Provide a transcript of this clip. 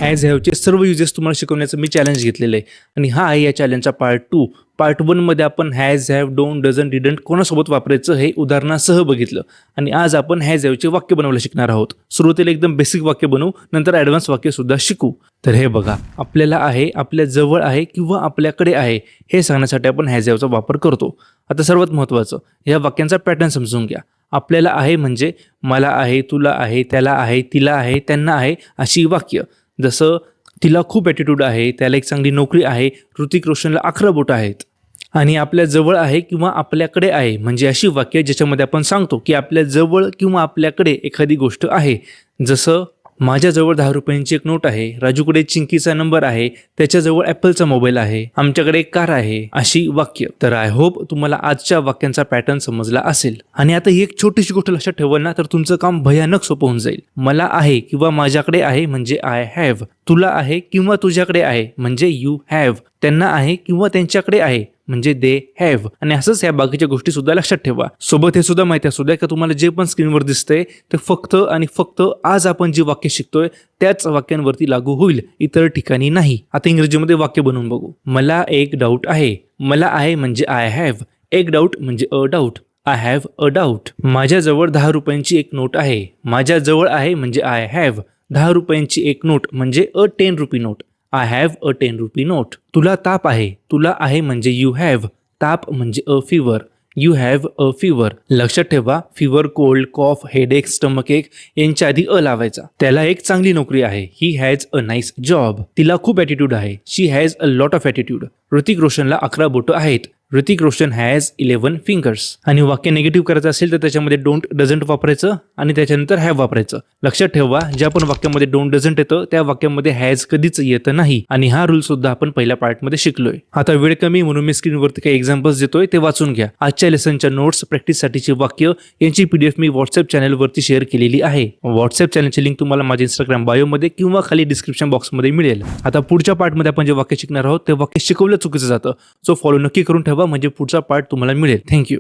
Has हॅवचे सर्व uses तुम्हाला शिकवण्याचं मी चॅलेंज घेतलेलं आहे आणि हा आहे या चॅलेंजचा पार्ट 2. पार्ट 1 मध्ये आपण has have don't doesn't didn't कोणासोबत वापरायचं हे उदाहरणासह बघितलं आणि आज आपण हॅज हॅवचे वाक्य बनवायला शिकणार आहोत. सुरुवातीला एकदम बेसिक वाक्य बनवू, नंतर ॲडव्हान्स वाक्य सुद्धा शिकू. तर हे बघा, आपल्याला आहे, आपल्या जवळ आहे किंवा आपल्याकडे आहे हे सांगण्यासाठी आपण हॅज हॅवचा वापर करतो. आता सर्वात महत्त्वाचं, या वाक्यांचा पॅटर्न समजून घ्या. आपल्याला आहे म्हणजे मला आहे, तुला आहे, त्याला आहे, तिला आहे, त्यांना आहे अशी वाक्य. जसं तिला खूप ॲटिट्यूड आहे, त्याला एक चांगली नोकरी आहे, ऋतिक रोशनला 11 बोटं आहेत. आणि आपल्या जवळ आहे किंवा आपल्याकडे आहे म्हणजे अशी वाक्य ज्याच्यामध्ये आपण सांगतो की आपल्या जवळ किंवा आपल्याकडे एखादी गोष्ट आहे. जसं माझ्याजवळ 10 रुपयांची एक नोट आहे, राजूकडे चिंकीचा नंबर आहे, त्याच्याजवळ ॲपलचा मोबाईल आहे, आमच्याकडे एक कार आहे, अशी वाक्य. तर आय होप तुम्हाला आजच्या वाक्यांचा पॅटर्न समजला असेल. आणि आता एक छोटीशी गोष्ट लक्षात ठेवाल ना तर तुमचं काम भयानक सोपं होऊन जाईल. मला आहे किंवा माझ्याकडे आहे म्हणजे आय हॅव, तुला आहे किंवा तुझ्याकडे आहे म्हणजे यू हॅव, त्यांना आहे किंवा त्यांच्याकडे आहे म्हणजे दे हॅव. आणि असंच ह्या बाकीच्या गोष्टी सुद्धा लक्षात ठेवा. सोबत हे सुद्धा माहिती असू द्या की तुम्हाला जे पण स्क्रीनवर दिसतंय ते फक्त आणि फक्त आज आपण जी वाक्य शिकतोय त्याच वाक्यांवरती लागू होईल, इतर ठिकाणी नाही. आता इंग्रजीमध्ये वाक्य बनवून बघू. मला एक डाऊट आहे. मला आहे म्हणजे आय हॅव, एक डाऊट म्हणजे a doubt, I have a doubt. माझ्याजवळ 10 रुपयांची एक नोट आहे. माझ्याजवळ आहे म्हणजे आय हॅव, 10 रुपयांची एक नोट म्हणजे अ 10 rupee note, I have a 10 rupee note. तुला ताप आहे. तुला आहे म्हणजे यू हॅव, ताप म्हणजे a fever, you have a fever. लक्षात ठेवा, फीवर, कोल्ड, कॉफ, हेडेक, स्टमक एक यांच्या आधी अ लावायचा. त्याला एक चांगली नोकरी आहे. He has a nice job. तिला खूप ॲटिट्यूड आहे. She has a lot of attitude. Hrithik रोशनला 11 बोटं आहेत. Hrithik Roshan has 11 fingers. आणि वाक्य निगेटिव्ह करायचं असेल तर त्याच्यामध्ये डोंट डझंट वापरायचं आणि त्याच्यानंतर हॅव वापरायचं. लक्षात ठेवा, ज्या पण वाक्यामध्ये डोंट डझंट येतं त्या वाक्यामध्ये हॅज कधीच येतं नाही आणि हा रूल सुद्धा आपण पहिल्या पार्टमध्ये शिकलोय. आता वेळ कमी म्हणून मी स्क्रीनवरती काही एक्झाम्पल्स देतोय, ते वाचून घ्या. आजच्या लेसनच्या नोट्स, प्रॅक्टिससाठीची वाक्य यांची PDF मी व्हॉट्सअप चॅनलवरती शेअर केलेली आहे. व्हॉट्सअप चॅनलची लिंक तुम्हाला माझ्या इंस्टाग्राम बायोमध्ये किंवा खाली डिस्क्रिप्शन बॉक्समध्ये मिळेल. आता पुढच्या पार्टमध्ये आपण जे वाक्य शिकणार आहोत ते वाक्य शिकवलं चुकीचं जातं, सो फॉलो नक्की करून ठेवा म्हणजे पुढचा पार्ट तुम्हाला मिळेल. थँक्यू.